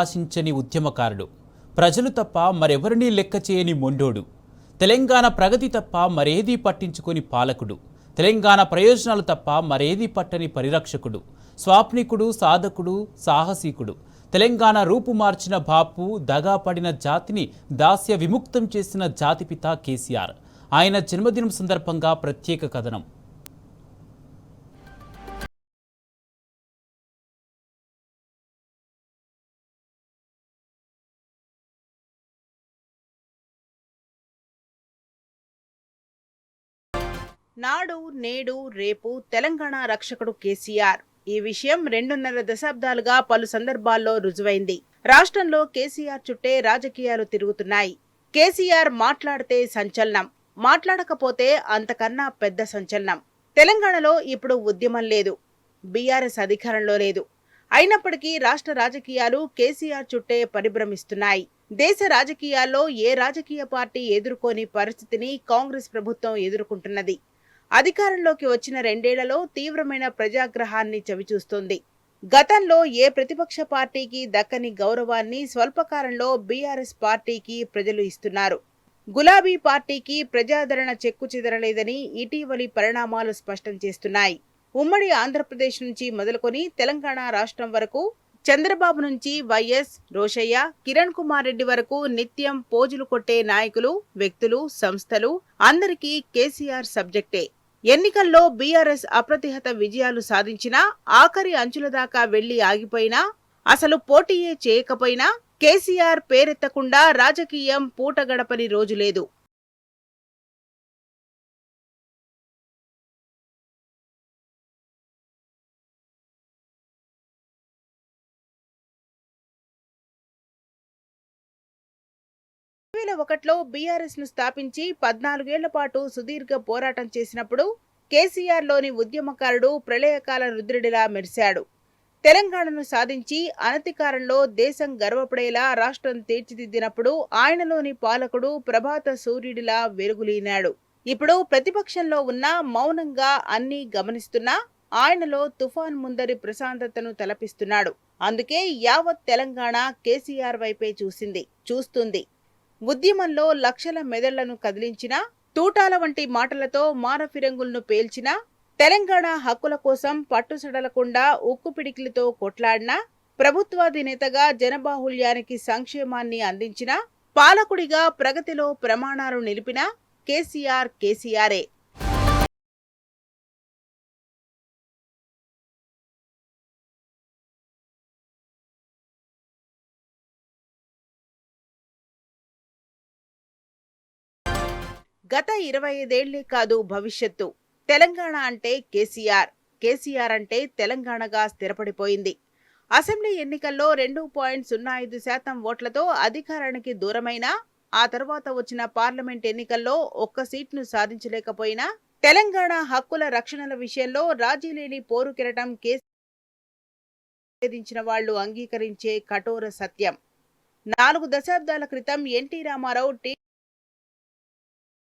ఆశించని ఉద్యమకారుడు, ప్రజలు తప్ప మరెవరినీ లెక్క చేయని మొండోడు, తెలంగాణ ప్రగతి తప్ప మరేదీ పట్టించుకొని పాలకుడు, తెలంగాణ ప్రయోజనాలు తప్ప మరేదీ పట్టని పరిరక్షకుడు, స్వాప్నికుడు, సాధకుడు, సాహసీకుడు, తెలంగాణ రూపు మార్చిన బాపు, దగాపడిన జాతిని దాస్య విముక్తం చేసిన జాతిపిత కేసీఆర్. ఆయన జన్మదినం సందర్భంగా ప్రత్యేక కథనం. నాడు నేడు రేపు తెలంగాణ రక్షకుడు కేసీఆర్. ఈ విషయం 2.5 దశాబ్దాలుగా పలు సందర్భాల్లో రుజువైంది. రాష్ట్రంలో కేసీఆర్ చుట్టే రాజకీయాలు తిరుగుతున్నాయి. కేసీఆర్ మాట్లాడితే సంచలనం, మాట్లాడకపోతే అంతకన్నా పెద్ద సంచలనం. తెలంగాణలో ఇప్పుడు ఉద్యమం లేదు, బీఆర్ఎస్ అధికారంలో లేదు. అయినప్పటికీ రాష్ట్ర రాజకీయాలు కేసీఆర్ చుట్టే పరిభ్రమిస్తున్నాయి. దేశ రాజకీయాల్లో ఏ రాజకీయ పార్టీ ఎదుర్కోని పరిస్థితిని కాంగ్రెస్ ప్రభుత్వం ఎదుర్కొంటున్నది. అధికారంలోకి వచ్చిన 2 ఏళ్లలో తీవ్రమైన ప్రజాగ్రహాన్ని చవిచూస్తోంది. గతంలో ఏ ప్రతిపక్ష పార్టీకి దక్కని గౌరవాన్ని స్వల్పకాలంలో బీఆర్ఎస్ పార్టీకి ప్రజలు ఇస్తున్నారు. గులాబీ పార్టీకి ప్రజాదరణ చెక్కుచెదరలేదని ఇటీవలి పరిణామాలు స్పష్టం చేస్తున్నాయి. ఉమ్మడి ఆంధ్రప్రదేశ్ నుంచి మొదలుకొని తెలంగాణ రాష్ట్రం వరకు చంద్రబాబు నుంచి వైఎస్, రోషయ్య, కిరణ్ కుమార్ రెడ్డి వరకు నిత్యం పోజులు కొట్టే నాయకులు, వ్యక్తులు, సంస్థలు అందరికీ కేసీఆర్ సబ్జెక్టే. ఎన్నికల్లో బీఆర్ఎస్ అప్రతిహత విజయాలు సాధించినా, ఆఖరి అంచుల దాకా వెళ్లి ఆగిపోయినా, అసలు పోటీయే చేయకపోయినా కేసీఆర్ పేరెత్తకుండా రాజకీయం పూట గడపని రోజు లేదు. ఒకటిలో బీఆర్ఎస్ ను స్థాపించి 14 ఏళ్ల పాటు సుదీర్ఘ పోరాటం చేసినప్పుడు కేసీఆర్ లోని ఉద్యమకారుడు ప్రళయకాల రుద్రుడిలా మెరిశాడు. తెలంగాణను సాధించి అనతికాలంలో దేశం గర్వపడేలా రాష్ట్రం తీర్చిదిద్దినప్పుడు ఆయనలోని పాలకుడు ప్రభాత సూర్యుడిలా వెలుగులీనాడు. ఇప్పుడు ప్రతిపక్షంలో ఉన్న మౌనంగా అన్నీ గమనిస్తున్నా ఆయనలో తుఫాన్ ముందరి ప్రశాంతతను తలపిస్తున్నాడు. అందుకే యావత్ తెలంగాణ కేసీఆర్ వైపే చూస్తుంది. ఉద్యమంలో లక్షల మెదళ్లను కదిలించినా, తూటాల వంటి మాటలతో మారఫిరంగులను పేల్చినా, తెలంగాణ హక్కుల కోసం పట్టుసడలకుండా ఉక్కు పిడికిలతో కొట్లాడినా, ప్రభుత్వాధినేతగా జనబాహుళ్యానికి సంక్షేమాన్ని అందించినా, పాలకుడిగా ప్రగతిలో ప్రమాణాలు నిలిపినా కేసీఆరే. గత 25 ఏళ్లే కాదు భవిష్యత్తు. తెలంగాణ అంటే కేసీఆర్ అంటే తెలంగాణగా స్థిరపడిపోయింది. అసెంబ్లీ ఎన్నికల్లో 2.05% ఓట్లతో అధికారానికి దూరమైనా, ఆ తర్వాత వచ్చిన పార్లమెంట్ ఎన్నికల్లో ఒక్క సీట్ను సాధించలేకపోయినా, తెలంగాణ హక్కుల రక్షణల విషయంలో రాజీలేని పోరు కెరటం కేసీఆర్ వాళ్లు అంగీకరించే కఠోర సత్యం. 4 దశాబ్దాల క్రితం ఎన్టీ రామారావు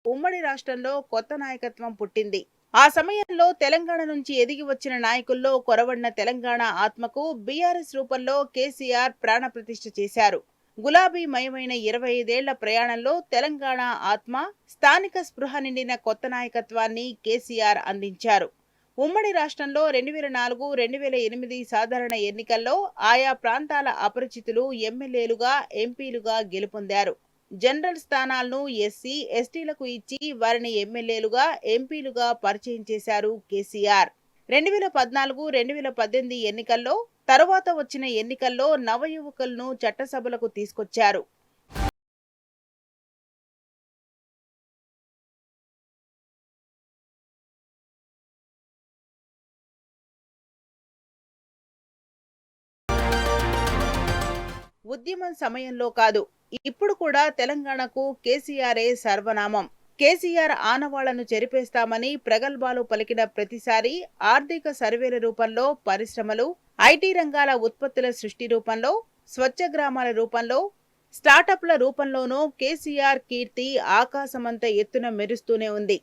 ఉమ్మడి రాష్ట్రంలో కొత్త నాయకత్వం పుట్టింది. ఆ సమయంలో తెలంగాణ నుంచి ఎదిగి వచ్చిన నాయకుల్లో కొరవడిన తెలంగాణ ఆత్మకు బీఆర్ఎస్ రూపంలో కేసీఆర్ ప్రాణప్రతిష్ఠ చేశారు. గులాబీ మయమైన 25 ఏళ్ల ప్రయాణంలో తెలంగాణ ఆత్మ, స్థానిక స్పృహ నిండిన కొత్త నాయకత్వాన్ని కేసీఆర్ అందించారు. ఉమ్మడి రాష్ట్రంలో 2004, 2008 సాధారణ ఎన్నికల్లో ఆయా ప్రాంతాల అపరిచితులు ఎమ్మెల్యేలుగా, ఎంపీలుగా గెలుపొందారు. జనరల్ స్థానాలను ఎస్సీ, ఎస్టీలకు ఇచ్చి వారిని ఎమ్మెల్యేలుగా, ఎంపీలుగా పరిచయం చేశారు కేసీఆర్. 2014, 2018 ఎన్నికల్లో, తరువాత వచ్చిన ఎన్నికల్లో నవయువకులను చట్టసభలకు తీసుకొచ్చారు. ఉద్యమం సమయంలో కాదు, ఇప్పుడు కూడా తెలంగాణకు కేసీఆరే సర్వనామం. కేసీఆర్ ఆనవాళ్లను చెరిపేస్తామని ప్రగల్భాలు పలికిన ప్రతిసారి ఆర్థిక సర్వేల రూపంలో, పరిశ్రమలు, ఐటీ రంగాల ఉత్పత్తుల సృష్టి రూపంలో, స్వచ్ఛ గ్రామాల రూపంలో, స్టార్టప్ల రూపంలోనూ కేసీఆర్ కీర్తి ఆకాశమంత ఎత్తున మెరుస్తూనే ఉంది.